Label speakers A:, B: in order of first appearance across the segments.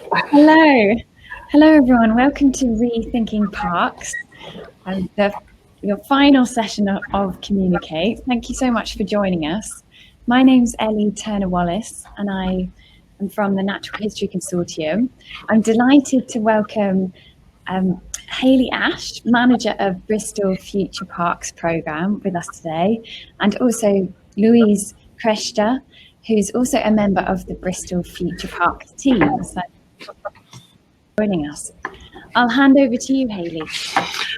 A: Hello. Hello, everyone. Welcome to Rethinking Parks, your final session of Communicate. Thank you so much for joining us. My name's Ellie Turner-Wallace, and I am from the Natural History Consortium. I'm delighted to welcome Hayley Ash, manager of Bristol Future Parks programme, with us today, and also Louise Kraechter, who's also a member of the Bristol Future Parks team. So, joining us. I'll hand over to you, Hayley.
B: Okay,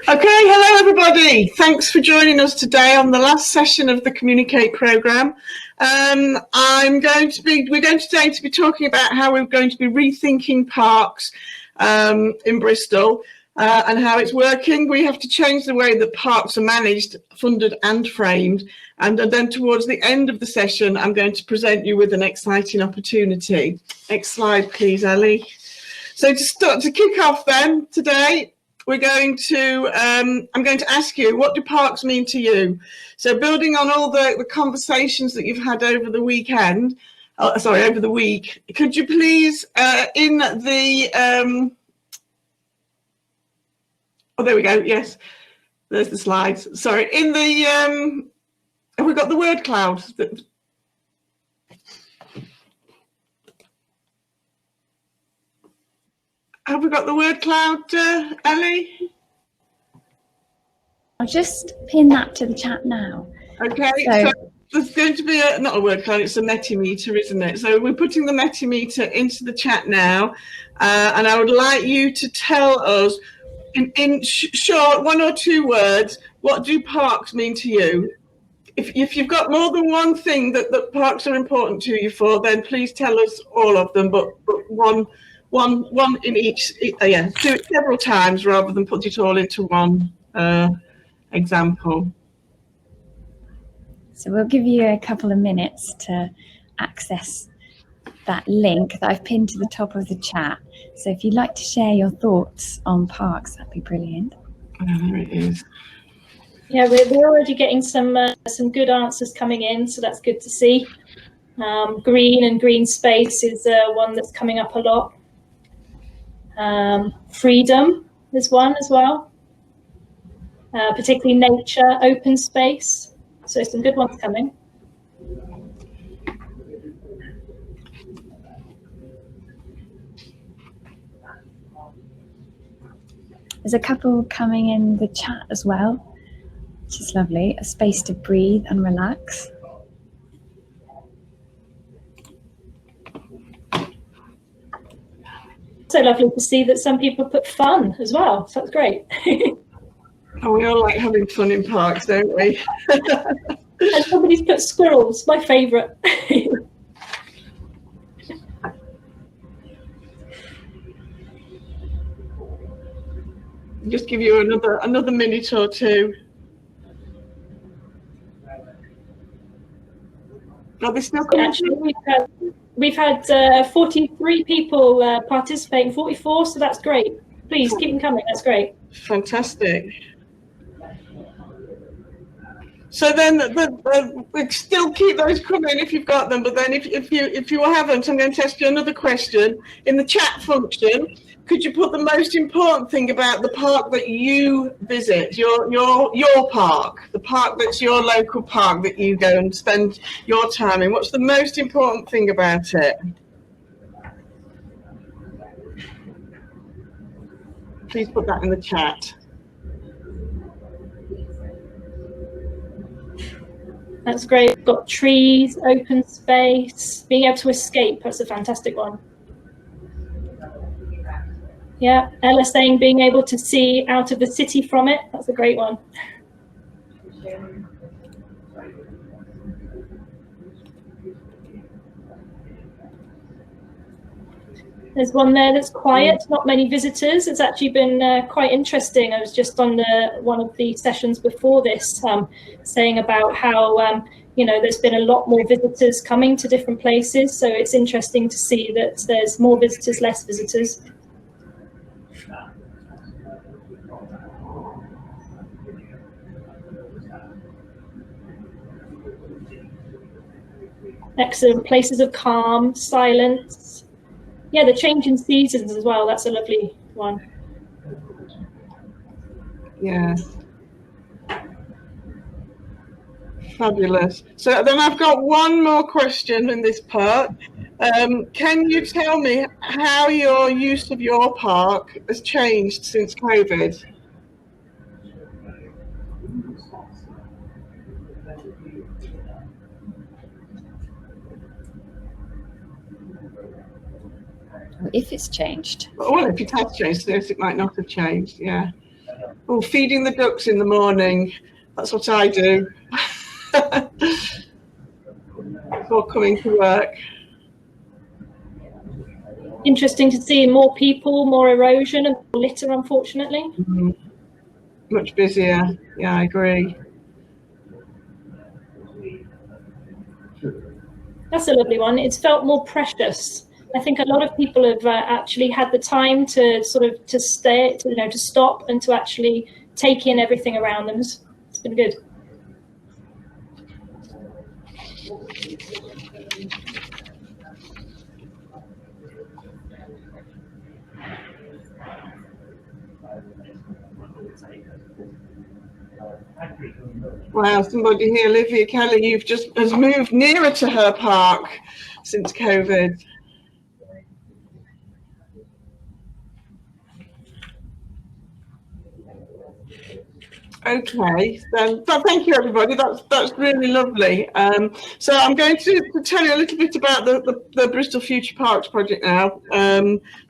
B: hello everybody. Thanks for joining us today on the last session of the Communicate programme. We're going today to be talking about how we're going to be rethinking parks in Bristol and how it's working. We have to change the way that parks are managed, funded and framed. And then towards the end of the session, I'm going to present you with an exciting opportunity. Next slide, please, Ellie. So to kick off then today, I'm going to ask you, what do parks mean to you? So building on all the conversations that you've had over the weekend, over the week, could you please in the, oh, there we go. Yes, there's the slides. Sorry, in the, have we got the word cloud? Have we got the word cloud, Ellie?
A: I'll just pin that to the chat now.
B: Okay, so there's going to be not a word cloud, it's a Metameter, isn't it? So we're putting the Metameter into the chat now, and I would like you to tell us in short, 1 or 2 words, what do parks mean to you? If you've got more than one thing that parks are important to you for, then please tell us all of them, but one in each. Yeah, do it several times rather than put it all into one example.
A: So we'll give you a couple of minutes to access that link that I've pinned to the top of the chat. So if you'd like to share your thoughts on parks, that'd be brilliant.
B: Oh, there it is.
C: Yeah, we're already getting some good answers coming in, so that's good to see. Green and green space is one that's coming up a lot. Freedom is one as well, particularly nature, open space. So some good ones coming.
A: There's a couple coming in the chat as well, which is lovely. A space to breathe and relax.
C: So lovely to see that some people put fun as well. So that's great.
B: Oh, we all like having fun in parks, don't we?
C: And somebody's put squirrels, my favourite.
B: Just give you another minute or two. Are they still coming?
C: Actually, we've had 43 people participating, 44, so that's great. Please keep them coming. That's great.
B: Fantastic. So then we still keep those coming if you've got them, but then if you haven't, I'm going to ask you another question. In the chat function, could you put the most important thing about the park that you visit, your park, the park that's your local park that you go and spend your time in? What's the most important thing about it? Please put that in the chat.
C: That's great. We've got trees, open space, being able to escape. That's a fantastic one. Yeah, Ella saying being able to see out of the city from it. That's a great one. There's one there that's quiet, not many visitors. It's actually been quite interesting. I was just on one of the sessions before this saying about how, there's been a lot more visitors coming to different places. So it's interesting to see that there's more visitors, less visitors. Excellent places of calm, silence. yeah, the change in seasons as well. That's a lovely one.
B: Yeah. Fabulous. So then I've got one more question in this part. Can you tell me how your use of your park has changed since COVID?
A: If it's changed.
B: Well, if it has changed, yes, it might not have changed, yeah. Oh, feeding the ducks in the morning. That's what I do. Before coming to work.
C: Interesting to see more people, more erosion and more litter, unfortunately.
B: Much busier. Yeah, I agree.
C: That's a lovely one. It's felt more precious. I think a lot of people have actually had the time to sort of to stop and to actually take in everything around them. It's been good.
B: Wow, somebody here, Olivia Kelly, has moved nearer to her park since COVID. Okay, then thank you everybody. That's really lovely. So I'm going to tell you a little bit about the Bristol Future Parks project now.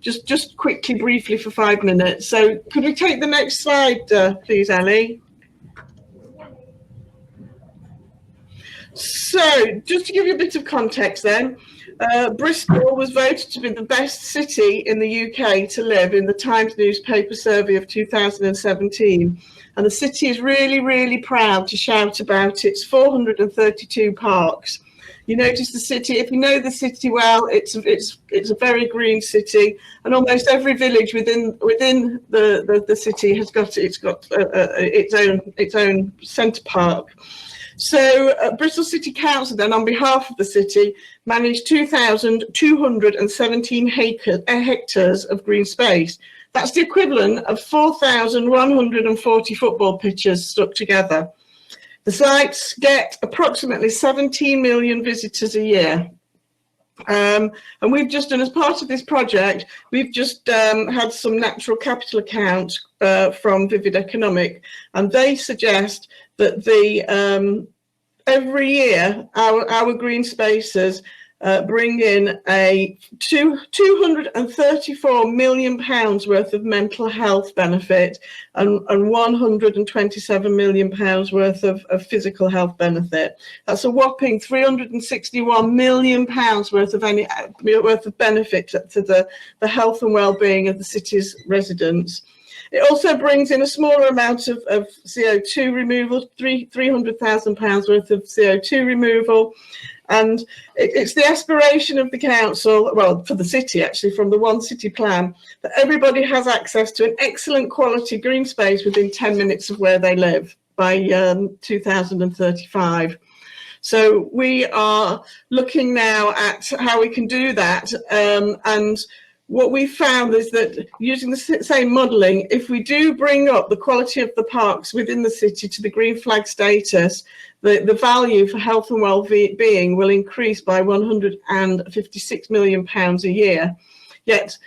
B: Just quickly, briefly for 5 minutes. So could we take the next slide, please, Ellie? So just to give you a bit of context then, Bristol was voted to be the best city in the UK to live in the Times newspaper survey of 2017. And the city is really, really proud to shout about its 432 parks. You notice the city, if you know the city well, it's a very green city, and almost every village within the city has got its own centre park. So Bristol City Council then, on behalf of the city, managed 2,217 hectares of green space. That's the equivalent of 4,140 football pitches stuck together. The sites get approximately 17 million visitors a year. And we've just done, as part of this project, we've just had some natural capital accounts from Vivid Economic, and they suggest that every year our green spaces bring in a £234 million worth of mental health benefit and £127 million worth of physical health benefit. That's a whopping £361 million worth of benefit to the health and well-being of the city's residents. It also brings in a smaller amount of CO2 removal, £300,000 worth of CO2 removal. And it's the aspiration of the council, well, for the city actually, from the One City plan, that everybody has access to an excellent quality green space within 10 minutes of where they live by 2035. So we are looking now at how we can do that. And what we found is that using the same modelling, if we do bring up the quality of the parks within the city to the green flag status, the value for health and well-being will increase by £156 million a year. Yet,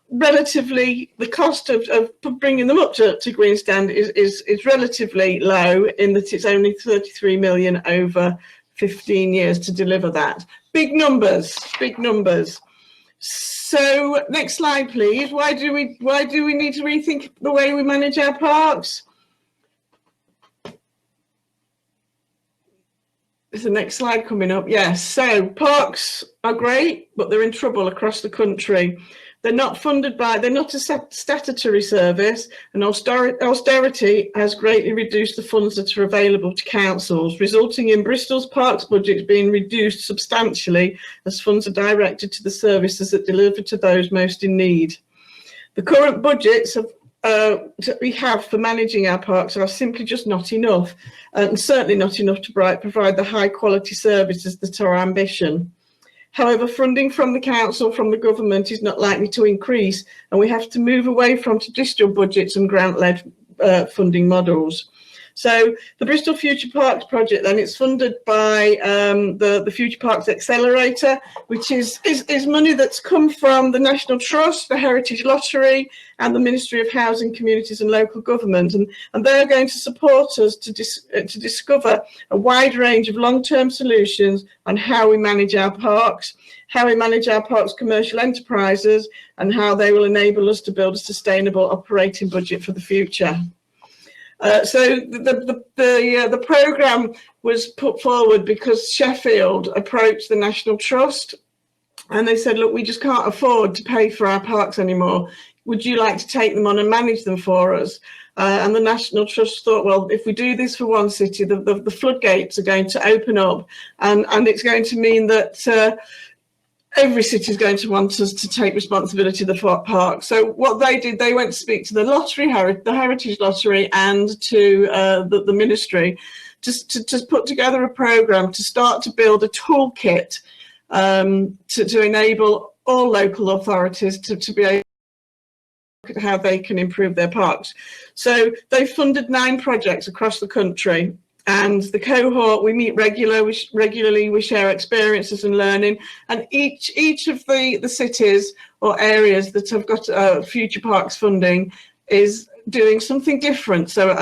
B: relatively, the cost of bringing them up to green stand is relatively low, in that it's only 33 million over 15 years to deliver that. Big numbers, big numbers. So next slide, please. Why do we need to rethink the way we manage our parks? Is the next slide coming up? Yes. So parks are great, but they're in trouble across the country. They're not they're not a statutory service, and austerity has greatly reduced the funds that are available to councils, resulting in Bristol's parks budget being reduced substantially as funds are directed to the services that deliver to those most in need. The current budgets that we have for managing our parks are simply just not enough, and certainly not enough to provide the high quality services that are our ambition. However, funding from the council, from the government, is not likely to increase, and we have to move away from traditional budgets and grant-led funding models. So the Bristol Future Parks project, then, it's funded by the Future Parks Accelerator, which is money that's come from the National Trust, the Heritage Lottery, and the Ministry of Housing, Communities and Local Government. And they're going to support us to discover a wide range of long-term solutions on how we manage our parks, how we manage our parks commercial enterprises, and how they will enable us to build a sustainable operating budget for the future. So the programme was put forward because Sheffield approached the National Trust and they said, look, we just can't afford to pay for our parks anymore. Would you like to take them on and manage them for us? And the National Trust thought, well, if we do this for one city, the floodgates are going to open up, and it's going to mean that every city is going to want us to take responsibility of the park. So what they did, they went to speak to the lottery, the Heritage Lottery, and to the ministry, just to put together a programme to start to build a toolkit to enable all local authorities to be able to look at how they can improve their parks. So they funded 9 projects across the country. And the cohort, we meet regularly, we share experiences and learning, and each of the cities or areas that have got Future Parks funding is doing something different. So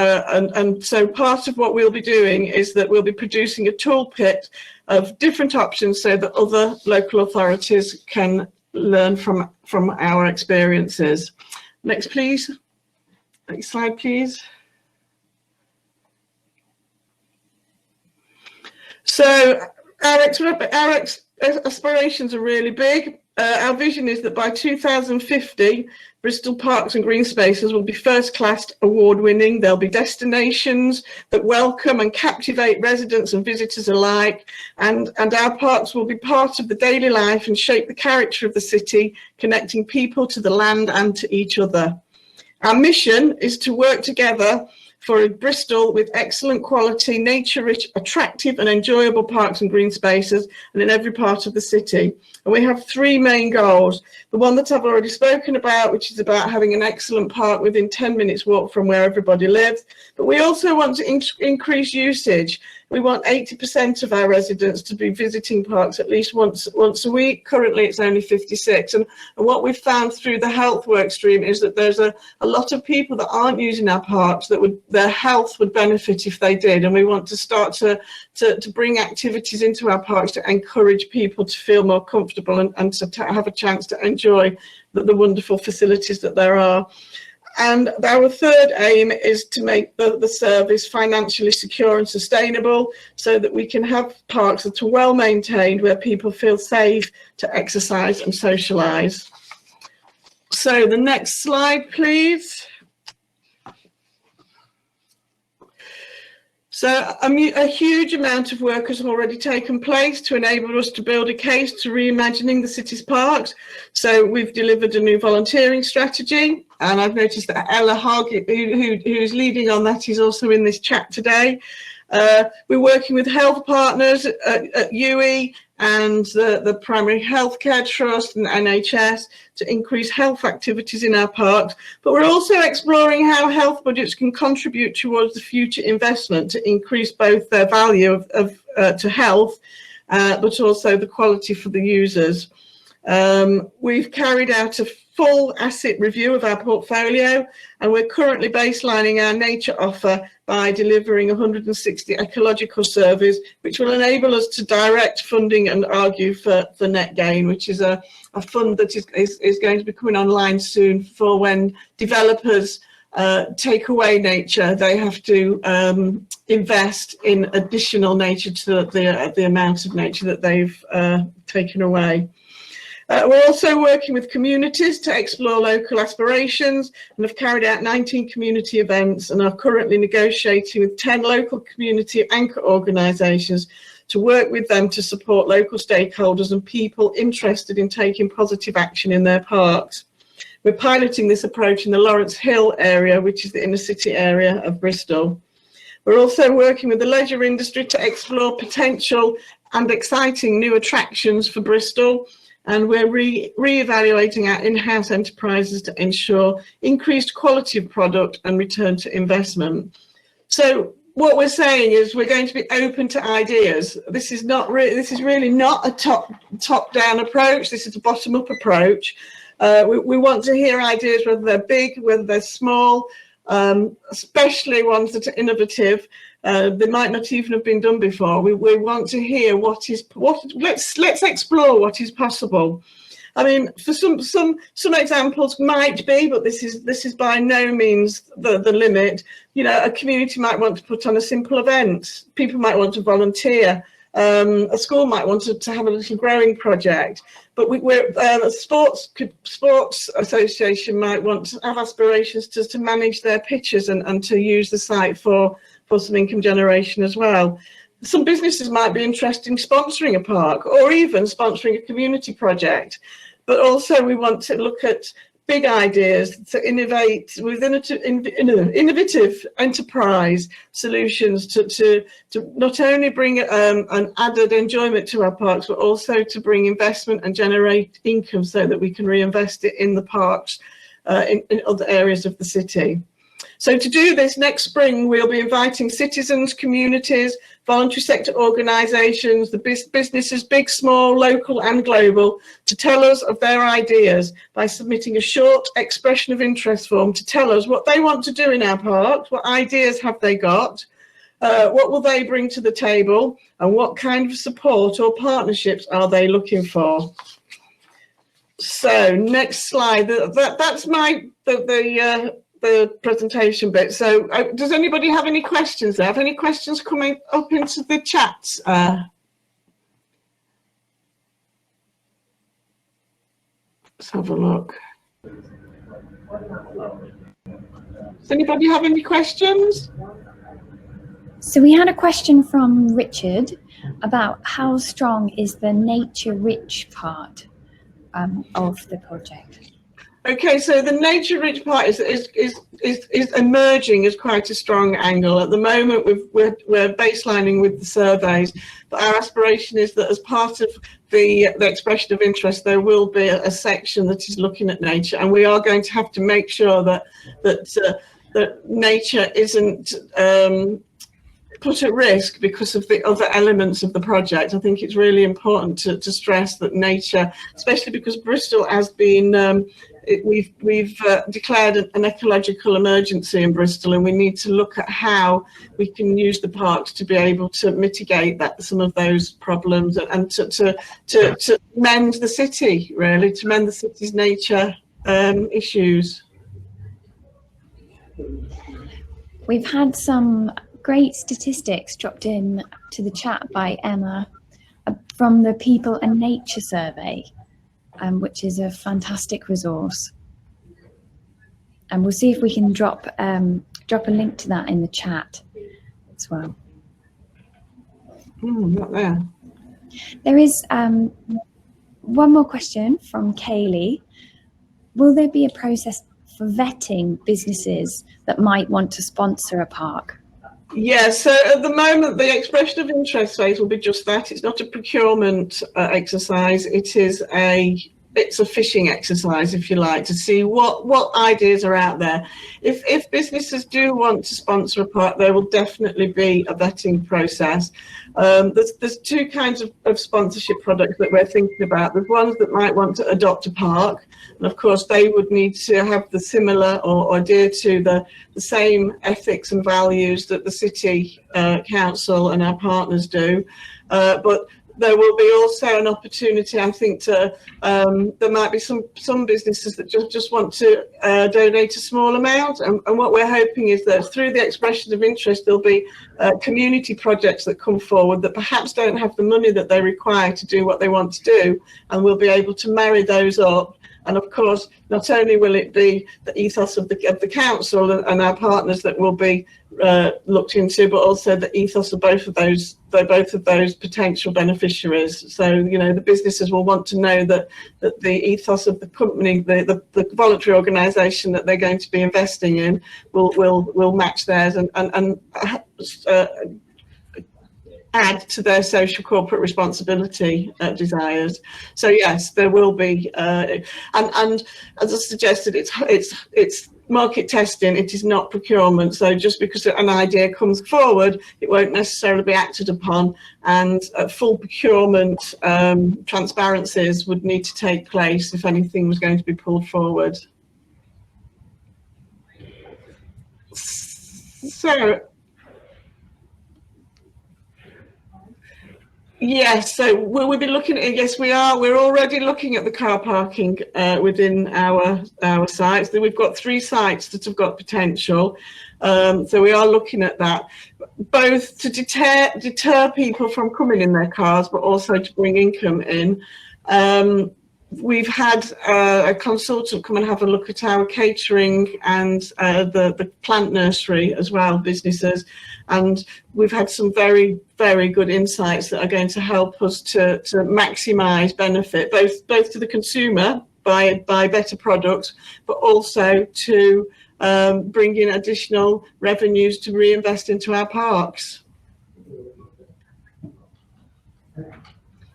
B: so part of what we'll be doing is that we'll be producing a toolkit of different options so that other local authorities can learn from our experiences. Next, please. Next slide, please. So our aspirations are really big. Our vision is that by 2050, Bristol Parks and Green Spaces will be first-class award-winning. There'll be destinations that welcome and captivate residents and visitors alike, and our parks will be part of the daily life and shape the character of the city, connecting people to the land and to each other. Our mission is to work together for Bristol with excellent quality, nature-rich, attractive and enjoyable parks and green spaces, and in every part of the city. And we have 3 main goals. The one that I've already spoken about, which is about having an excellent park within 10 minutes walk from where everybody lives. But we also want to increase usage. We want 80% of our residents to be visiting parks at least once a week. Currently, it's only 56. And what we've found through the health work stream is that there's a lot of people that aren't using our parks that their health would benefit if they did. And we want to start to bring activities into our parks to encourage people to feel more comfortable and to have a chance to enjoy the wonderful facilities that there are. And our third aim is to make the service financially secure and sustainable so that we can have parks that are well maintained, where people feel safe to exercise and socialise. So the next slide, please. So a huge amount of work has already taken place to enable us to build a case to reimagining the city's parks. So we've delivered a new volunteering strategy, and I've noticed that Ella Hogg, who's leading on that, is also in this chat today. We're working with health partners at UE and the Primary Healthcare Trust and NHS to increase health activities in our parks. But we're also exploring how health budgets can contribute towards the future investment to increase both their value to health, but also the quality for the users. We've carried out a full asset review of our portfolio, and we're currently baselining our nature offer by delivering 160 ecological surveys, which will enable us to direct funding and argue for net gain, which is a fund that is going to be coming online soon for when developers take away nature. They have to invest in additional nature to the amount of nature that they've taken away. We're also working with communities to explore local aspirations, and have carried out 19 community events and are currently negotiating with 10 local community anchor organisations to work with them to support local stakeholders and people interested in taking positive action in their parks. We're piloting this approach in the Lawrence Hill area, which is the inner city area of Bristol. We're also working with the leisure industry to explore potential and exciting new attractions for Bristol. And we're re-evaluating our in-house enterprises to ensure increased quality of product and return to investment. So what we're saying is we're going to be open to ideas. This is really not a top-down approach. This is a bottom-up approach. We want to hear ideas, whether they're big, whether they're small, especially ones that are innovative. They might not even have been done before. We want to hear let's explore what is possible. I mean, for some examples might be, but this is by no means the limit. You know, a community might want to put on a simple event. People might want to volunteer. A school might want to have a little growing project. But a sports association might want to have aspirations to manage their pitches and to use the site for some income generation as well. Some businesses might be interested in sponsoring a park or even sponsoring a community project. But also we want to look at big ideas to innovate within innovative enterprise solutions to not only bring an added enjoyment to our parks, but also to bring investment and generate income so that we can reinvest it in the parks in other areas of the city. So to do this, next spring, we'll be inviting citizens, communities, voluntary sector organisations, the businesses, big, small, local and global, to tell us of their ideas by submitting a short expression of interest form to tell us what they want to do in our parks, what ideas have they got, what will they bring to the table, and what kind of support or partnerships are they looking for. So next slide. That's the presentation bit. So does anybody have any questions there? Have any questions coming up into the chats? Let's have a look. Does anybody have any questions?
A: So we had a question from Richard about how strong is the nature-rich part of the project.
B: Okay, so the nature-rich part is emerging as quite a strong angle. At the moment, we're baselining with the surveys, but our aspiration is that as part of the expression of interest, there will be a section that is looking at nature, and we are going to have to make sure that nature isn't put at risk because of the other elements of the project. I think it's really important to stress that nature, especially because Bristol has been we've declared an ecological emergency in Bristol, and we need to look at how we can use the parks to be able to mitigate some of those problems and to mend the city, really, to mend the city's nature issues.
A: We've had some great statistics dropped in to the chat by Emma from the People and Nature survey, which is a fantastic resource, and we'll see if we can drop a link to that in the chat as well.
B: Not there.
A: There is one more question from Hayley. Will there be a process for vetting businesses that might want to sponsor a park?
B: Yeah, so at the moment, the expression of interest phase will be just that. It's not a procurement exercise. It's a fishing exercise, if you like, to see what ideas are out there. If businesses do want to sponsor a park, there will definitely be a vetting process. There's two kinds of sponsorship products that we're thinking about. There's ones that might want to adopt a park, and of course they would need to have the similar or adhere to the same ethics and values that the city council and our partners do. But there will be also an opportunity, I think, there might be some businesses that just want to donate a small amount, and what we're hoping is that through the expression of interest, there'll be community projects that come forward that perhaps don't have the money that they require to do what they want to do, and we'll be able to marry those up. And of course, not only will it be the ethos of the council and our partners that will be looked into, but also the ethos of both of those potential beneficiaries. So, you know, the businesses will want to know that the ethos of the company, the voluntary organisation that they're going to be investing in, will match theirs, and add to their social corporate responsibility desires. So yes, there will be, and as I suggested, it's market testing, it is not procurement. So just because an idea comes forward, it won't necessarily be acted upon, and full procurement transparencies would need to take place if anything was going to be pulled forward. So yes, so we'll be looking at, yes, we're already looking at the car parking within our sites. We've got 3 sites that have got potential, so we are looking at that, both to deter people from coming in their cars, but also to bring income in. We've had a consultant come and have a look at our catering and the plant nursery as well, businesses, and we've had some very, very good insights that are going to help us to maximise benefit, both to the consumer by better products, but also to bring in additional revenues to reinvest into our parks.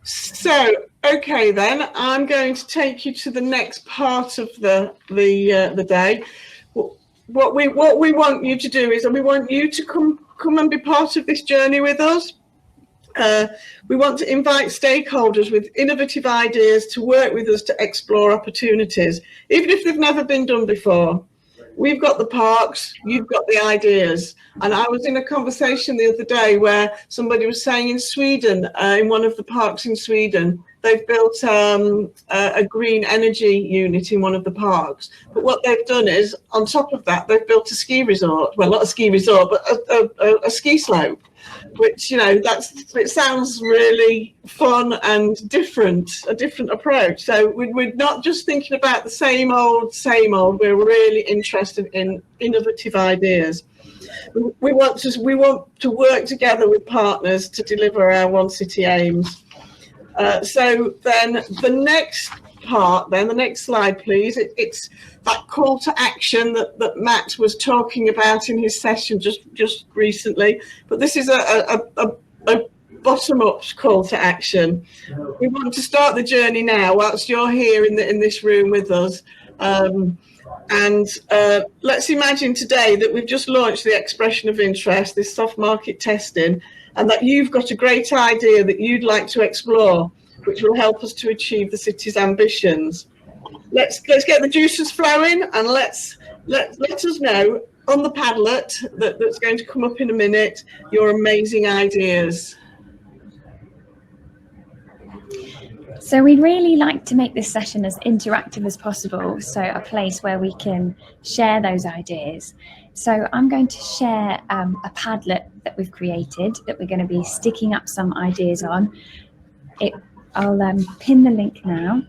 B: So, okay then, I'm going to take you to the next part of the day. What we want you to do is, we want you to come and be part of this journey with us. We want to invite stakeholders with innovative ideas to work with us to explore opportunities, even if they've never been done before. We've got the parks, you've got the ideas. And I was in a conversation the other day where somebody was saying in Sweden, in one of the parks in Sweden, they've built a green energy unit in one of the parks. But what they've done is, on top of that, they've built a ski resort. Well, not a ski resort, but a ski slope, which, you know, it sounds really fun and different, a different approach. So we're not just thinking about the same old. We're really interested in innovative ideas. We want to work together with partners to deliver our One City aims. So then the next part, the next slide, please. It's that call to action that Matt was talking about in his session just recently. But this is a bottom-up call to action. We want to start the journey now whilst you're here in this room with us. Let's imagine today that we've just launched the expression of interest, this soft market testing, and that you've got a great idea that you'd like to explore, which will help us to achieve the city's ambitions. Let's get the juices flowing, and let us know on the Padlet that's going to come up in a minute your amazing ideas.
A: So we'd really like to make this session as interactive as possible, so a place where we can share those ideas. So I'm going to share a Padlet that we've created that we're going to be sticking up some ideas on. I'll pin the link now.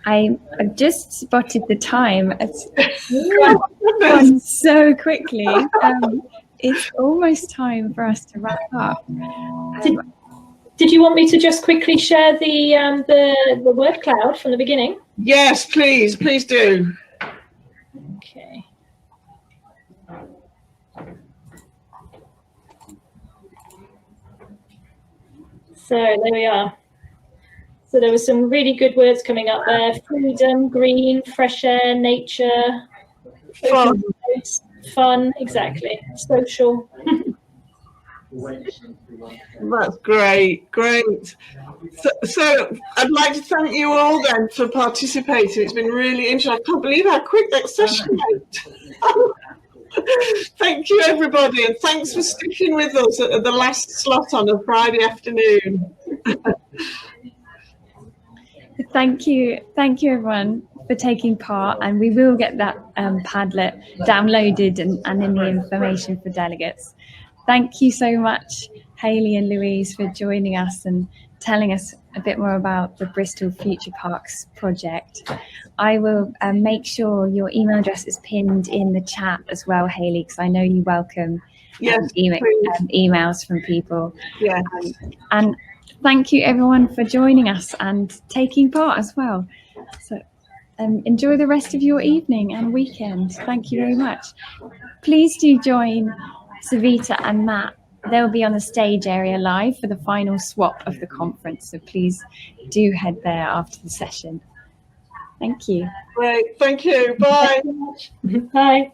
A: I've just spotted the time. It's gone so quickly. It's almost time for us to wrap up.
C: Did you want me to just quickly share the word cloud from the beginning?
B: Yes, please do.
C: Okay. So there we are. So there were some really good words coming up there: freedom, green, fresh air, nature, fun, exactly, social.
B: That's great. So I'd like to thank you all then for participating. It's been really interesting. I can't believe how quick that session went. Thank you, everybody, and thanks for sticking with us at the last slot on a Friday afternoon.
A: Thank you, everyone, for taking part, and we will get that Padlet downloaded and in the information for delegates. Thank you so much, Hayley and Louise, for joining us and telling us a bit more about the Bristol Future Parks project. I will make sure your email address is pinned in the chat as well, Hayley, because I know you welcome emails from people.
B: Yes.
A: And thank you everyone for joining us and taking part as well. So enjoy the rest of your evening and weekend. Thank you very much. Please do join Savita and Matt. They'll be on the stage area live for the final swap of the conference. So please do head there after the session. Thank you.
B: Great. Thank you. Bye.
C: Bye.